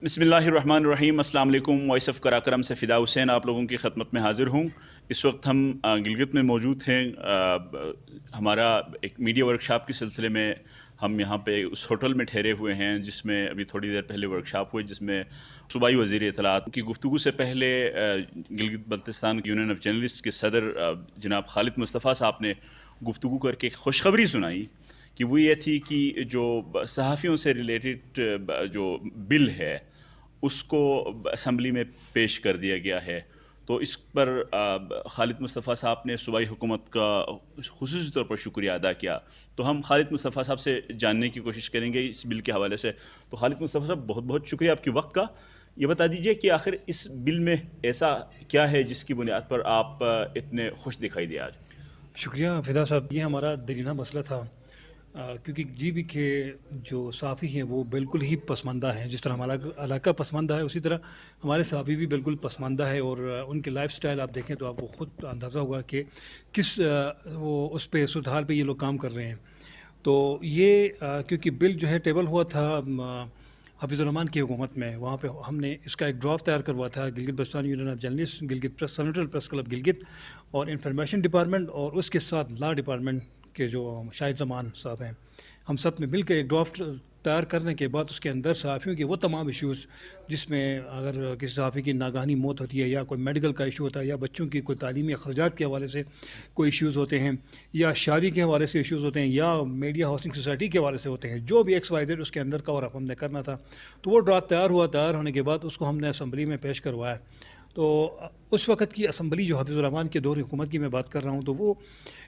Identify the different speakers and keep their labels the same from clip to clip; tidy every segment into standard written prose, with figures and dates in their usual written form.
Speaker 1: بسم اللہ الرحمن الرحیم۔ السلام علیکم۔ وائس آف کراکرم سے فدا حسین آپ لوگوں کی خدمت میں حاضر ہوں۔ اس وقت ہم گلگت میں موجود ہیں۔ ہمارا ایک میڈیا ورکشاپ کے سلسلے میں ہم یہاں پہ اس ہوٹل میں ٹھہرے ہوئے ہیں جس میں ابھی تھوڑی دیر پہلے ورکشاپ ہوئی، جس میں صوبائی وزیر اطلاعات کی گفتگو سے پہلے Gilgit Baltistan union of journalist کے صدر جناب خالد مصطفیٰ صاحب نے گفتگو کر کے ایک خوشخبری سنائی کہ وہ یہ تھی کہ جو صحافیوں سے ریلیٹڈ جو بل ہے اس کو اسمبلی میں پیش کر دیا گیا ہے۔ تو اس پر خالد مصطفیٰ صاحب نے صوبائی حکومت کا خصوصی طور پر شکریہ ادا کیا۔ تو ہم خالد مصطفیٰ صاحب سے جاننے کی کوشش کریں گے اس بل کے حوالے سے۔ تو خالد مصطفیٰ صاحب، بہت بہت شکریہ آپ کے وقت کا۔ یہ بتا دیجئے کہ آخر اس بل میں ایسا کیا ہے جس کی بنیاد پر آپ اتنے خوش دکھائی دے آج؟
Speaker 2: شکریہ فدا صاحب، یہ ہمارا دریانہ مسئلہ تھا کیونکہ جی بی کے جو صحافی ہیں وہ بالکل ہی پسماندہ ہیں۔ جس طرح ہمارا علاقہ پسماندہ ہے اسی طرح ہمارے صحافی بھی بالکل پسماندہ ہے، اور ان کے لائف سٹائل آپ دیکھیں تو آپ کو خود اندازہ ہوگا کہ کس وہ اس پہ صورتحال پہ یہ لوگ کام کر رہے ہیں۔ تو یہ کیونکہ بل جو ہے ٹیبل ہوا تھا حفیظ الرحمان کی حکومت میں، وہاں پہ ہم نے اس کا ایک ڈرافٹ تیار کروا تھا۔ Gilgit Baltistan union of journalist, Gilgit press, central press club Gilgit اور انفارمیشن ڈپارٹمنٹ اور اس کے ساتھ لا ڈپارٹمنٹ کے جو شاہد زمان صاحب ہیں، ہم سب نے مل کے ایک ڈرافٹ تیار کرنے کے بعد اس کے اندر صحافیوں کے وہ تمام ایشوز جس میں اگر کسی صحافی کی ناگہانی موت ہوتی ہے یا کوئی میڈیکل کا ایشو ہوتا ہے یا بچوں کی کوئی تعلیمی اخراجات کے حوالے سے کوئی ایشوز ہوتے ہیں یا شادی کے حوالے سے ایشوز ہوتے ہیں یا میڈیا ہاؤسنگ سوسائٹی کے حوالے سے ہوتے ہیں، جو بھی ایکس وائی زیڈ اس کے اندر کور اپ ہم نے کرنا تھا۔ تو وہ ڈرافٹ تیار ہوا، تیار ہونے کے بعد اس کو ہم نے اسمبلی میں پیش کروایا۔ تو اس وقت کی اسمبلی جو حفیظ الرحمان کے دور حکومت کی میں بات کر رہا ہوں، تو وہ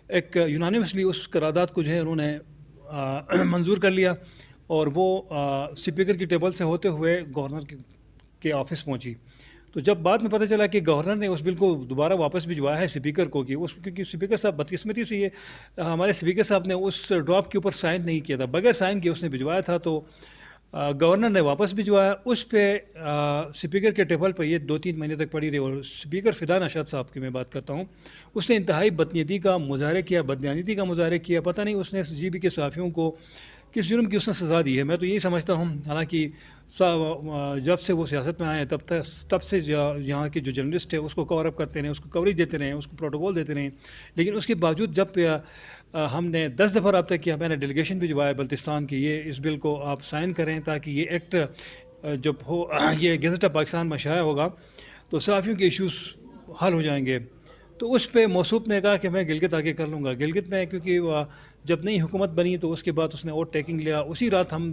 Speaker 2: ایک یونانیمسلی اس قرارداد کو جو ہے انہوں نے منظور کر لیا، اور وہ اسپیکر کی ٹیبل سے ہوتے ہوئے گورنر کے آفس پہنچی۔ تو جب بعد میں پتہ چلا کہ گورنر نے اس بل کو دوبارہ واپس بھجوایا ہے اسپیکر کو، کہ کیونکہ اسپیکر صاحب بدقسمتی سے یہ ہمارے اسپیکر صاحب نے اس ڈرافٹ کے اوپر سائن نہیں کیا تھا، بغیر سائن کے اس نے بھجوایا تھا، تو گورنر نے واپس بھجوایا۔ اس پہ اسپیکر کے ٹیبل پہ یہ 2-3 مہینے تک پڑی رہی، اور اسپیکر فدا نشاط صاحب کی میں بات کرتا ہوں، اس نے انتہائی بدنیتی کا مظاہرہ کیا، بددیانتی کا مظاہرہ کیا۔ پتہ نہیں اس نے جی بی کے صحافیوں کو کس جرم کی اس نے سزا دی ہے، میں تو یہی سمجھتا ہوں۔ حالانکہ جب سے وہ سیاست میں آئے ہیں تب سے یہاں کے جو جرنلسٹ ہے اس کو کور اپ کرتے رہے، اس کو کوریج دیتے رہے، اس کو پروٹوکول دیتے رہے، لیکن اس کے باوجود جب ہم نے 10 دفعہ رابطہ کیا، میں نے ڈیلیگیشن بھجوایا بلتستان کی، یہ اس بل کو آپ سائن کریں تاکہ یہ ایکٹ جب ہو یہ گیزٹ آف پاکستان میں شائع ہوگا تو صحافیوں کے ایشوز حل ہو جائیں گے۔ تو اس پہ موصوف نے کہا کہ میں گلگت آگے کر لوں گا۔ گلگت میں کیونکہ جب نئی حکومت بنی تو اس کے بعد اس نے اوور ٹیکنگ لیا۔ اسی رات ہم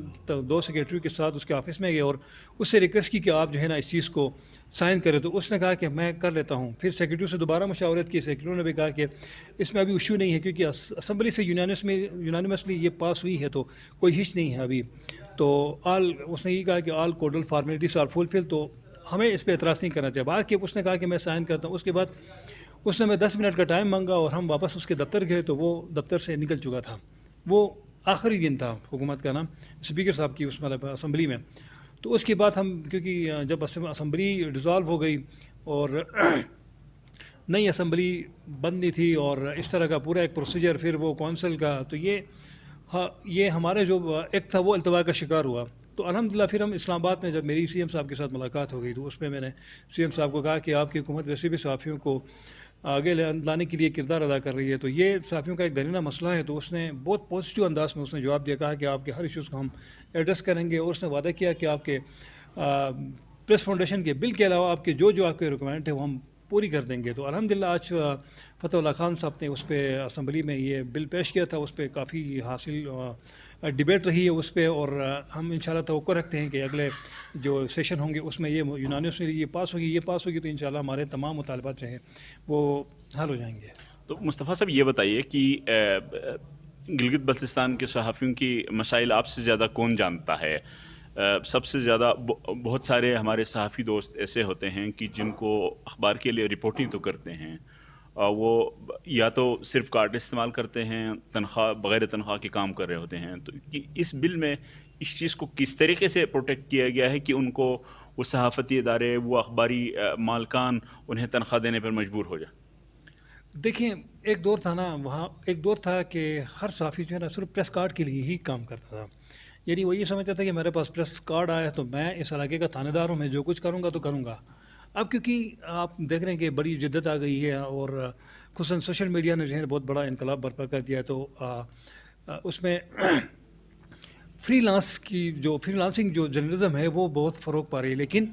Speaker 2: 2 سیکریٹری کے ساتھ اس کے آفس میں گئے اور اس سے ریکویسٹ کی کہ آپ جو ہے نا اس چیز کو سائن کریں، تو اس نے کہا کہ میں کر لیتا ہوں۔ پھر سیکریٹری سے دوبارہ مشاورت کی، سیکریٹری نے بھی کہا کہ اس میں ابھی ایشو نہیں ہے کیونکہ اسمبلی سے یونانیمسلی یہ پاس ہوئی ہے، تو کوئی ہچ نہیں ہے ابھی۔ تو اس نے یہ کہا کہ آل کوڈل فارمیلٹیز آر فلفل، تو ہمیں اس پہ اعتراض نہیں کرنا چاہیے۔ باقی اس نے کہا کہ میں سائن کرتا ہوں۔ اس کے بعد اس نے میں 10 منٹ کا ٹائم مانگا اور ہم واپس اس کے دفتر گئے تو وہ دفتر سے نکل چکا تھا۔ وہ آخری دن تھا حکومت کا، نام اسپیکر صاحب کی اس مطلب اسمبلی میں۔ تو اس کے بعد ہم کیونکہ جب اسمبلی ڈیزالو ہو گئی اور نئی اسمبلی بننی تھی اور اس طرح کا پورا ایک پروسیجر، پھر وہ کونسل کا، تو یہ ہمارے جو ایک تھا وہ التوا کا شکار ہوا۔ تو الحمدللہ پھر ہم اسلام آباد میں جب میری سی ایم صاحب کے ساتھ ملاقات ہو گئی تو اس میں میں نے سی ایم صاحب کو کہا کہ آپ کی حکومت ویسے بھی صحافیوں کو آگے لانے کے لیے کردار ادا کر رہی ہے، تو یہ صحافیوں کا ایک درینہ مسئلہ ہے۔ تو اس نے بہت پازیٹیو انداز میں اس نے جواب دیا، کہا کہ آپ کے ہر ایشوز کو ہم ایڈریس کریں گے، اور اس نے وعدہ کیا کہ آپ کے پریس فاؤنڈیشن کے بل کے علاوہ آپ کے جو آپ کے ریکوائرمنٹ ہے وہ ہم پوری کر دیں گے۔ تو الحمدللہ آج فتح اللہ خان صاحب نے اس پہ اسمبلی میں یہ بل پیش کیا تھا، اس پہ کافی حاصل ڈبیٹ رہی ہے اس پہ، اور ہم انشاءاللہ توقع رکھتے ہیں کہ اگلے جو سیشن ہوں گے اس میں یہ یونانیمسلی یہ پاس ہوگی تو انشاءاللہ ہمارے تمام مطالبات جو ہیں وہ حل ہو جائیں گے۔
Speaker 1: تو مصطفیٰ صاحب یہ بتائیے کہ گلگت بلتستان کے صحافیوں کی مسائل آپ سے زیادہ کون جانتا ہے؟ سب سے زیادہ بہت سارے ہمارے صحافی دوست ایسے ہوتے ہیں کہ جن کو اخبار کے لیے رپورٹنگ تو کرتے ہیں، وہ یا تو صرف کارڈ استعمال کرتے ہیں، بغیر تنخواہ کے کام کر رہے ہوتے ہیں۔ تو اس بل میں اس چیز کو کس طریقے سے پروٹیکٹ کیا گیا ہے کہ ان کو وہ صحافتی ادارے، وہ اخباری مالکان انہیں تنخواہ دینے پر مجبور ہو جائے؟
Speaker 2: دیکھیں، ایک دور تھا نا، وہاں ایک دور تھا کہ ہر صحافی جو ہے نا صرف پریس کارڈ کے لیے ہی کام کرتا تھا، یعنی وہ یہ سمجھتا تھا کہ میرے پاس پریس کارڈ آیا تو میں اس علاقے کا تھانے دار ہوں، میں جو کچھ کروں گا تو کروں گا. اب کیونکہ آپ دیکھ رہے ہیں کہ بڑی جدت آ گئی ہے اور خصوصاً سوشل میڈیا نے جو ہے بہت بڑا انقلاب برپا کر دیا ہے، تو اس میں فری لانسنگ جو جرنلزم ہے وہ بہت فروغ پا رہی ہے، لیکن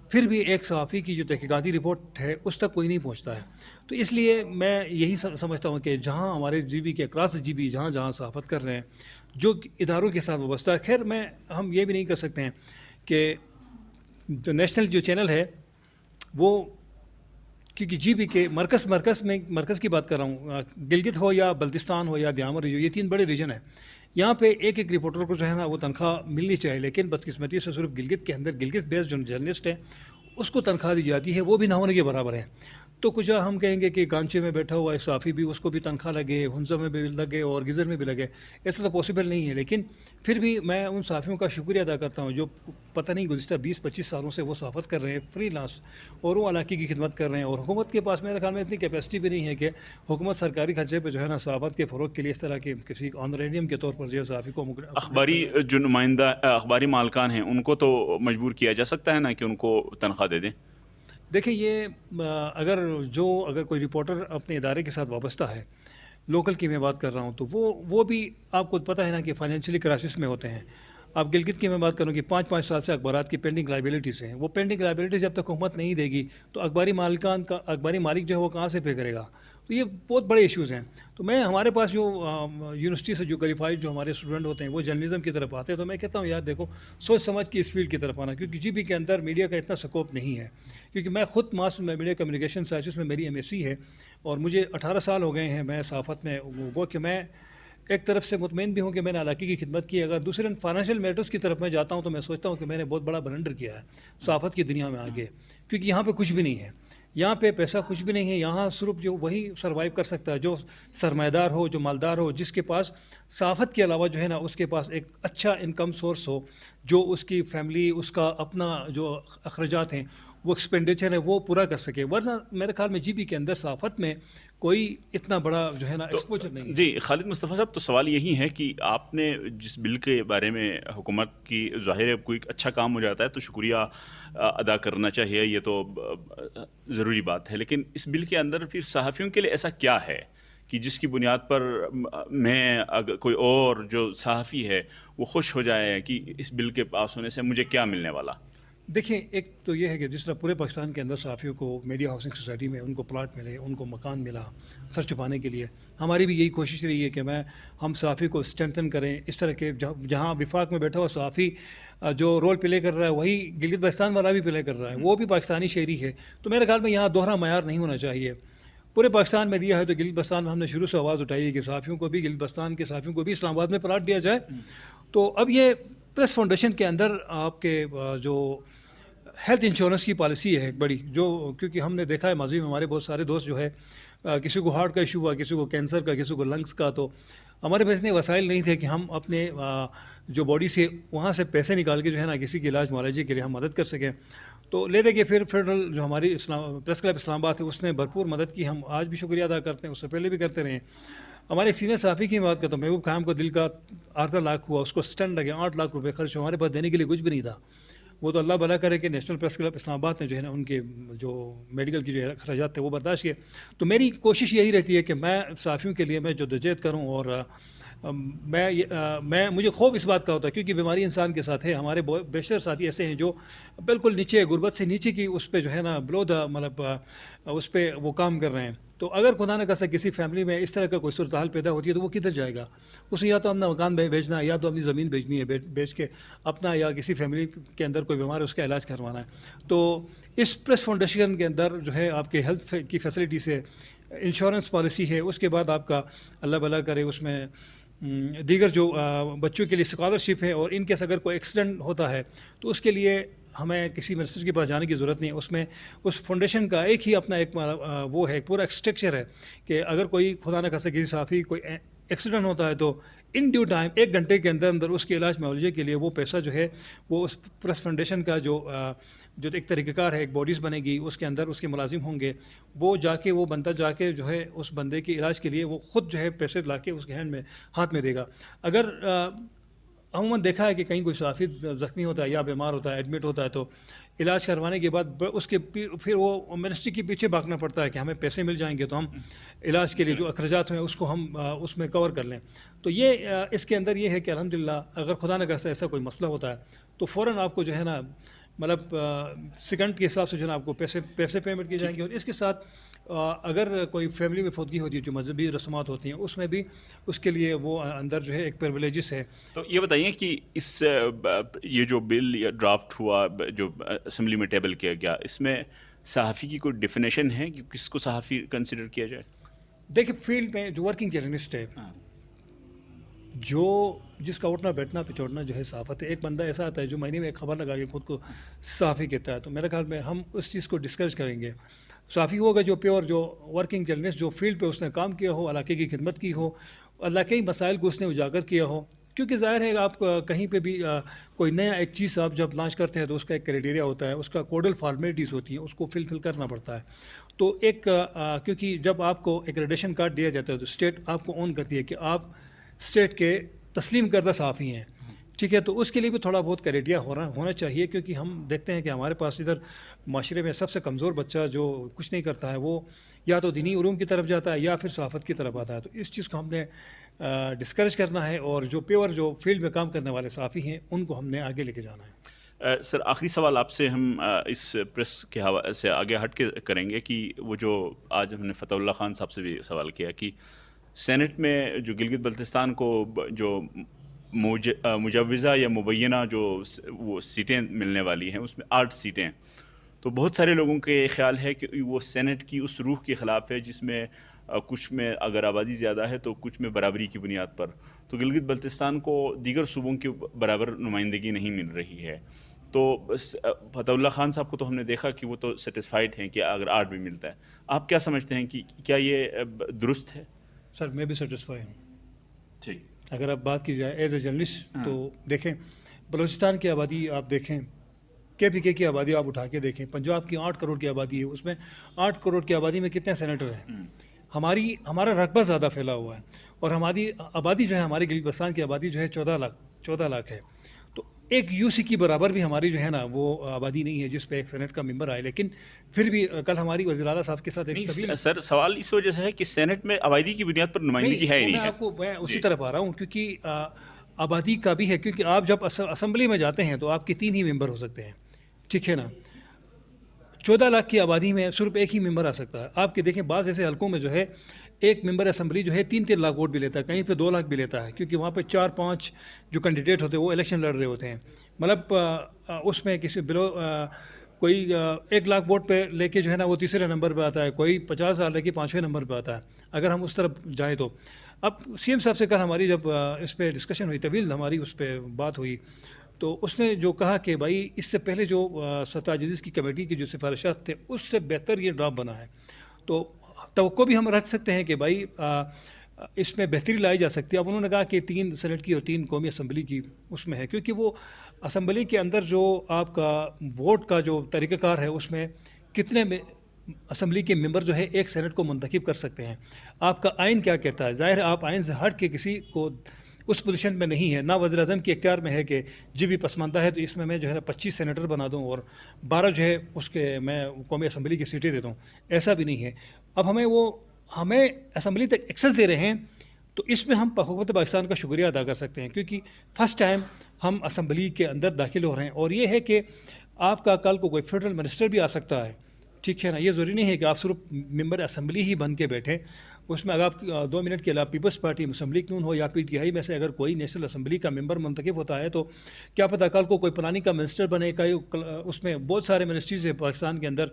Speaker 2: پھر بھی ایک صحافی کی جو تحقیقاتی رپورٹ ہے اس تک کوئی نہیں پہنچتا ہے. تو اس لیے میں یہی سمجھتا ہوں کہ جہاں ہمارے جی بی کے اکراس جی بی جہاں صحافت کر رہے ہیں جو اداروں کے ساتھ وابستہ ہے، خیر ہم یہ بھی نہیں کر سکتے ہیں کہ جو نیشنل جو چینل ہے وہ، کیونکہ جی بی کے مرکز کی بات کر رہا ہوں، گلگت ہو یا بلتستان ہو یا دیامر ہو، یہ 3 بڑے ریجن ہیں. یہاں پہ ایک رپورٹر کو جو ہے نا وہ تنخواہ ملنی چاہیے، لیکن بدقسمتی سے صرف گلگت کے اندر گلگت بیس جو جرنلسٹ ہیں اس کو تنخواہ دی جاتی ہے، وہ بھی نہ ہونے کے برابر ہے. تو کچھ ہم کہیں گے کہ کانچے میں بیٹھا ہوا ایک صحافی بھی، اس کو بھی تنخواہ لگے، ہنزا میں بھی لگے اور گزر میں بھی لگے، ایسا تو پاسبل نہیں ہے. لیکن پھر بھی میں ان صحافیوں کا شکریہ ادا کرتا ہوں جو پتہ نہیں گزشتہ 20-25 سالوں سے وہ صحافت کر رہے ہیں فری لانس، اور وہ علاقے کی خدمت کر رہے ہیں. اور حکومت کے پاس میرے خیال میں اتنی کیپیسٹی بھی نہیں ہے کہ حکومت سرکاری خرچے پہ جو ہے نا صحافت کے فروغ کے لیے اس طرح کے کسی آنریڈیم کے طور پر جو ہے صحافی کو
Speaker 1: اخباری جو نمائندہ اخباری مالکان ہیں ان کو تو مجبور کیا جا سکتا ہے نا کہ ان کو تنخواہ دے دیں.
Speaker 2: دیکھیں یہ اگر کوئی رپورٹر اپنے ادارے کے ساتھ وابستہ ہے، لوکل کی میں بات کر رہا ہوں، تو وہ بھی آپ کو پتہ ہے نا کہ فائنینشلی کرائسس میں ہوتے ہیں. اب گلگت کی میں بات کروں کہ 5 سال سے اخبارات کی پینڈنگ لائبلٹیز ہیں. وہ پینڈنگ لائبلٹیز جب تک حکومت نہیں دے گی تو اخباری مالک جو ہے وہ کہاں سے پے کرے گا. تو یہ بہت بڑے ایشوز ہیں. تو میں ہمارے پاس جو یونیورسٹی سے جو کوالیفائڈ جو ہمارے اسٹوڈنٹ ہوتے ہیں وہ جرنلزم کی طرف آتے ہیں، تو میں کہتا ہوں یار دیکھو سوچ سمجھ کے اس فیلڈ کی طرف آنا، کیونکہ جی بی کے اندر میڈیا کا اتنا سکوپ نہیں ہے. کیونکہ میں خود میڈیا کمیونیکیشن سائنسز میں میری MSc ہے اور مجھے 18 سال ہو گئے ہیں میں صحافت میں. وہ کہ میں ایک طرف سے مطمئن بھی ہوں کہ میں نے علاقے کی خدمت کی. اگر دوسرے فائنینشیل میٹرز کی طرف میں جاتا ہوں تو میں سوچتا ہوں کہ میں نے بہت بڑا بلنڈر کیا ہے صحافت کی دنیا میں آگے، کیونکہ یہاں پہ کچھ بھی نہیں ہے. یہاں پہ پیسہ کچھ بھی نہیں ہے. یہاں صرف جو وہی سروائیو کر سکتا ہے جو سرمایہ دار ہو، جو مالدار ہو، جس کے پاس صحافت کے علاوہ جو ہے نا اس کے پاس ایک اچھا انکم سورس ہو، جو اس کی فیملی، اس کا اپنا جو اخراجات ہیں، وہ ایکسپینڈیچر ہے وہ پورا کر سکے. ورنہ میرے خیال میں جی بی کے اندر صحافت میں کوئی اتنا بڑا جو ہے نا ایکسپوجر نہیں ہے.
Speaker 1: جی خالد مصطفیٰ صاحب، تو سوال یہی ہے کہ آپ نے جس بل کے بارے میں حکومت کی ظاہر ہے کوئی اچھا کام ہو جاتا ہے تو شکریہ ادا کرنا چاہیے، یہ تو ضروری بات ہے. لیکن اس بل کے اندر پھر صحافیوں کے لیے ایسا کیا ہے کہ جس کی بنیاد پر میں اگر کوئی اور جو صحافی ہے وہ خوش ہو جائے کہ اس بل کے پاس ہونے سے مجھے کیا ملنے والا؟
Speaker 2: دیکھیں، ایک تو یہ ہے کہ جس طرح پورے پاکستان کے اندر صحافیوں کو میڈیا ہاؤسنگ سوسائٹی میں ان کو پلاٹ ملے، ان کو مکان ملا سر چھپانے کے لیے، ہماری بھی یہی کوشش رہی ہے کہ ہم صحافی کو اسٹرینتھن کریں. اس طرح کے جہاں وفاق میں بیٹھا ہوا صحافی جو رول پلے کر رہا ہے وہی گلگت بلتستان والا بھی پلے کر رہا ہے، وہ بھی پاکستانی شہری ہے. تو میرے خیال میں یہاں دوہرا معیار نہیں ہونا چاہیے. پورے پاکستان میں دیا ہے تو گلگت بلتستان میں ہم نے شروع سے آواز اٹھائی ہے کہ صحافیوں کو بھی، گلگت بلتستان کے صحافیوں کو بھی اسلام آباد میں پلاٹ دیا جائے. تو اب یہ پریس فاؤنڈیشن کے اندر آپ کے جو ہیلتھ انشورنس کی پالیسی ہے ایک بڑی، جو کیونکہ ہم نے دیکھا ہے ماضی میں ہمارے بہت سارے دوست جو ہے کسی کو ہارٹ کا ایشو ہوا، کسی کو کینسر کا، کسی کو لنگس کا، تو ہمارے پاس اتنے وسائل نہیں تھے کہ ہم اپنے جو باڈی سے وہاں سے پیسے نکال کے جو ہے نا کسی کے علاج معالجے کے لیے ہم مدد کر سکیں. تو لے دے کے پھر فیڈرل جو ہماری پریس کلب اسلام آباد ہے اس نے بھرپور مدد کی. ہم آج بھی شکریہ ادا کرتے ہیں، اس سے پہلے بھی کرتے رہے ہیں. ہمارے ایک سینئر صحافی کی بات کرتا ہوں، محبوب خان کو دل کا 8 لاکھ ہوا، اس کو اسٹنٹ لگے، 8 لاکھ روپے خرچ، ہمارے پاس دینے کے لیے کچھ بھی نہیں تھا. وہ تو اللہ بھلا کرے کہ نیشنل پریس کلب اسلام آباد نے جو ہے نا ان کے جو میڈیکل کی جو اخراجات تھے وہ برداشت کیے. تو میری کوشش یہی رہتی ہے کہ میں صحافیوں کے لیے میں جدوجہد کروں، اور مجھے خوف اس بات کا ہوتا ہے کیونکہ بیماری انسان کے ساتھ ہے. ہمارے بیشتر ساتھی ایسے ہیں جو بالکل نیچے، غربت سے نیچے کی اس پہ جو ہے نا بلو دا مطلب اس پہ وہ کام کر رہے ہیں. تو اگر خدا نہ خواستہ کسی فیملی میں اس طرح کا کوئی صورتحال پیدا ہوتی ہے تو وہ کدھر جائے گا؟ اسے یا تو اپنا مکان بیچنا ہے، یا تو اپنی زمین بیچنی ہے، بیچ کے اپنا، یا کسی فیملی کے اندر کوئی بیمار ہے اس کا علاج کروانا ہے. تو اس پریس فاؤنڈیشن کے اندر جو ہے آپ کے ہیلتھ کی فیسلٹی سے انشورنس پالیسی ہے، اس کے بعد آپ کا اللہ بھلا کرے اس میں دیگر جو بچوں کے لیے اسکالرشپ ہے، اور ان کیس اگر کوئی ایکسیڈنٹ ہوتا ہے تو اس کے لیے ہمیں کسی منسٹر کے پاس جانے کی ضرورت نہیں. اس میں اس فاؤنڈیشن کا ایک ہی اپنا ایک وہ ہے، پورا اسٹرکچر ہے کہ اگر کوئی خدا نہ خواستہ کسی صحافی کوئی ایکسیڈنٹ ہوتا ہے تو ان ڈیو ٹائم 1 گھنٹے کے اندر اندر اس کے علاج معالجے کے لیے وہ پیسہ جو ہے وہ اس پریس فاؤنڈیشن کا جو ایک طریقہ کار ہے، ایک باڈیز بنے گی، اس کے اندر اس کے ملازم ہوں گے، وہ جا کے وہ بندہ جا کے جو ہے اس بندے کے علاج کے لیے وہ خود جو ہے پیسے لا کے اس کے ہاتھ میں دے گا. اگر عموماً دیکھا ہے کہ کہیں کوئی صحافی زخمی ہوتا ہے یا بیمار ہوتا ہے، ایڈمٹ ہوتا ہے، تو علاج کروانے کے بعد اس کے پھر وہ منسٹری کے پیچھے بھاگنا پڑتا ہے کہ ہمیں پیسے مل جائیں گے تو ہم علاج کے لیے جو اخراجات ہیں اس کو ہم اس میں کور کر لیں. تو یہ اس کے اندر یہ ہے کہ الحمدللہ اگر خدا نہ خواستہ ایسا کوئی مسئلہ ہوتا ہے تو فوراً آپ کو جو ہے نا مطلب سیکنڈ کے حساب سے جو ہے نا آپ کو پیسے پیمنٹ کی جائیں گے. اور اس کے ساتھ اگر کوئی فیملی میں فوتگی ہوتی ہے جو مذہبی رسومات ہوتی ہیں اس میں بھی اس کے لیے وہ اندر جو ہے ایک پریولیجز ہے.
Speaker 1: تو یہ بتائیے کہ اس یہ جو بل یا ڈرافٹ ہوا جو اسمبلی میں ٹیبل کیا گیا، اس میں صحافی کی کوئی ڈیفینیشن ہے کہ کس کو صحافی کنسیڈر کیا جائے؟
Speaker 2: دیکھیں فیلڈ میں جو ورکنگ جرنلسٹ ہے، جو جس کا اٹھنا بیٹھنا پچوڑنا جو ہے صحافت ہے، ایک بندہ ایسا آتا ہے جو مہینے میں ایک خبر لگا کے خود کو صحافی کہتا ہے، تو میرے خیال میں ہم اس چیز کو ڈسکریج کریں گے. صحافی ہوگا جو پیور جو ورکنگ جرنلسٹ جو فیلڈ پہ اس نے کام کیا ہو، علاقے کی خدمت کی ہو، علاقائی مسائل کو اس نے اجاگر کیا ہو. کیونکہ ظاہر ہے آپ کہیں پہ بھی کوئی نیا ایک چیز آپ جب لانچ کرتے ہیں تو اس کا ایک کرائٹیریا ہوتا ہے، اس کا کوڈل فارمیلٹیز ہوتی ہیں، اس کو فل کرنا پڑتا ہے. تو ایک کیونکہ جب آپ کو ایک ریڈیشن کارڈ دیا جاتا ہے تو اسٹیٹ آپ کو اون کرتی ہے کہ آپ اسٹیٹ کے تسلیم کردہ صحافی ہیں، ٹھیک ہے. تو اس کے لیے بھی تھوڑا بہت کرائٹیریا ہونا چاہیے، کیونکہ ہم دیکھتے ہیں کہ ہمارے پاس ادھر معاشرے میں سب سے کمزور بچہ جو کچھ نہیں کرتا ہے وہ یا تو دینی علوم کی طرف جاتا ہے یا پھر صحافت کی طرف آتا ہے. تو اس چیز کو ہم نے ڈسکریج کرنا ہے اور جو پیور جو فیلڈ میں کام کرنے والے صحافی ہیں ان کو ہم نے آگے لے کے جانا ہے.
Speaker 1: سر آخری سوال آپ سے ہم اس پریس کے حوالے سے آگے ہٹ کے کریں گے کہ وہ جو آج ہم نے فتح اللہ خان صاحب سے بھی سوال کیا کہ سینٹ میں جو گلگت بلتستان کو جو مجوزہ یا مبینہ جو وہ سیٹیں ملنے والی ہیں اس میں 8 سیٹیں، تو بہت سارے لوگوں کے خیال ہے کہ وہ سینٹ کی اس روح کے خلاف ہے جس میں کچھ میں اگر آبادی زیادہ ہے تو کچھ میں برابری کی بنیاد پر، تو گلگت بلتستان کو دیگر صوبوں کی برابر نمائندگی نہیں مل رہی ہے. تو فتح اللہ خان صاحب کو تو ہم نے دیکھا کہ وہ تو سیٹسفائیڈ ہیں کہ اگر 8 بھی ملتا ہے. آپ کیا سمجھتے ہیں کہ کیا یہ درست ہے؟
Speaker 2: سر میں بھی سیٹسفائی ہوں.
Speaker 1: ٹھیک.
Speaker 2: اگر آپ بات کی جائے ایز اے جرنلسٹ تو دیکھیں بلوچستان کی آبادی آپ دیکھیں، کے کی آبادی آپ اٹھا کے دیکھیں، پنجاب کی 8 کروڑ کی آبادی ہے، اس میں 8 کروڑ کی آبادی میں کتنے سینیٹر ہیں؟ ہمارا رقبہ زیادہ پھیلا ہوا ہے اور ہماری آبادی جو ہے ہمارے گلگت بلتستان کی آبادی جو ہے 14 لاکھ ہے. تو ایک یو سی کی برابر بھی ہماری جو ہے نا وہ آبادی نہیں ہے جس پہ ایک سینٹ کا ممبر آئے. لیکن پھر بھی کل ہماری وزیر اعلیٰ صاحب کے ساتھ ایک طویل
Speaker 1: سر سوال اس وجہ سے ہے کہ سینٹ میں آبادی کی بنیاد پر نمائندگی ہے ہی نہیں.
Speaker 2: میں اسی طرف آ رہا ہوں کیونکہ آبادی کا بھی ہے، کیونکہ آپ جب اسمبلی میں جاتے ہیں تو آپ کے 3 ہی ممبر ہو سکتے ہیں، ٹھیک ہے نا. 14 لاکھ کی آبادی میں صرف ایک ہی ممبر آ سکتا ہے. آپ کے دیکھیں بعض ایسے حلقوں میں جو ہے ایک ممبر اسمبلی جو ہے 3 لاکھ ووٹ بھی لیتا ہے، کہیں پہ 2 لاکھ بھی لیتا ہے، کیونکہ وہاں پہ 4-5 جو کینڈیڈیٹ ہوتے ہیں وہ الیکشن لڑ رہے ہوتے ہیں. مطلب اس میں کسی کوئی 1 لاکھ ووٹ پہ لے کے جو ہے نا وہ تیسرے نمبر پہ آتا ہے، کوئی 50,000 لے کے 5ویں نمبر پہ آتا ہے اگر ہم اس طرف جائیں تو. اب سی ایم صاحب سے کل ہماری جب اس پہ ڈسکشن ہوئی، طویل ہماری اس پہ بات ہوئی، تو اس نے جو کہا کہ بھائی اس سے پہلے جو ستہ جدید کی کمیٹی کی جو سفارشات تھے اس سے بہتر یہ ڈرافٹ بنا ہے. تو توقع بھی ہم رکھ سکتے ہیں کہ بھائی اس میں بہتری لائی جا سکتی ہے. اب انہوں نے کہا کہ 3 سینٹ کی اور 3 قومی اسمبلی کی اس میں ہے، کیونکہ وہ اسمبلی کے اندر جو آپ کا ووٹ کا جو طریقہ کار ہے اس میں کتنے میں اسمبلی کے ممبر جو ہے ایک سینٹ کو منتخب کر سکتے ہیں. آپ کا آئین کیا کہتا ہے؟ ظاہر ہے آپ آئین سے ہٹ کے کسی کو اس پوزیشن میں نہیں ہے، نہ وزیر اعظم کے اختیار میں ہے کہ جی بھی پسماندہ ہے تو اس میں جو ہے نا 25 سینیٹر بنا دوں اور 12 جو ہے اس کے میں قومی اسمبلی کی سیٹیں دے دوں. ایسا بھی نہیں ہے. اب ہمیں اسمبلی تک ایکسیس دے رہے ہیں تو اس میں ہم حکومت پاکستان کا شکریہ ادا کر سکتے ہیں، کیونکہ فرسٹ ٹائم ہم اسمبلی کے اندر داخل ہو رہے ہیں. اور یہ ہے کہ آپ کا کل کو کوئی فیڈرل منسٹر بھی آ سکتا ہے، ٹھیک ہے نا. یہ ضروری نہیں ہے کہ آپ صرف ممبر اسمبلی ہی بن کے بیٹھیں. اس میں اگر آپ 2 منٹ کے علاوہ پیپلز پارٹی اسمبلی کیوں ہو یا پی ٹی آئی میں سے اگر کوئی نیشنل اسمبلی کا ممبر منتخب ہوتا ہے تو کیا پتہ کل کو کوئی پلاننگ کا منسٹر بنے. اس میں بہت سارے منسٹریز ہیں پاکستان کے اندر،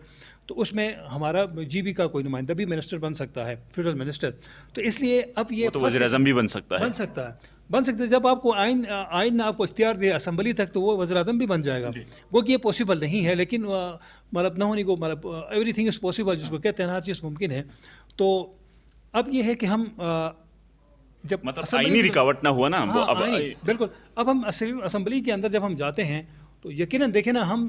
Speaker 2: تو اس میں ہمارا جی بی کا کوئی نمائندہ بھی منسٹر بن سکتا ہے، فیڈرل منسٹر. تو اس لیے اب یہ
Speaker 1: تو وزیر اعظم بھی بن سکتا
Speaker 2: ہے. جب آپ کو آئین نے آپ کو اختیار دے اسمبلی تک تو وہ وزیر اعظم بھی بن جائے گا. وہ کہ یہ پاسبل نہیں ہے، لیکن مطلب نہ ہونے کو مطلب ایوری تھنگ از پاسبل جس کو کہتے ہیں، ہر چیز ممکن ہے. تو اب یہ ہے کہ ہم جب
Speaker 1: مطلب آئینی رکاوٹ نہ ہوا نا.
Speaker 2: بالکل. اب ہم اسمبلی کے اندر جب ہم جاتے ہیں تو یقیناً دیکھیں نا، ہم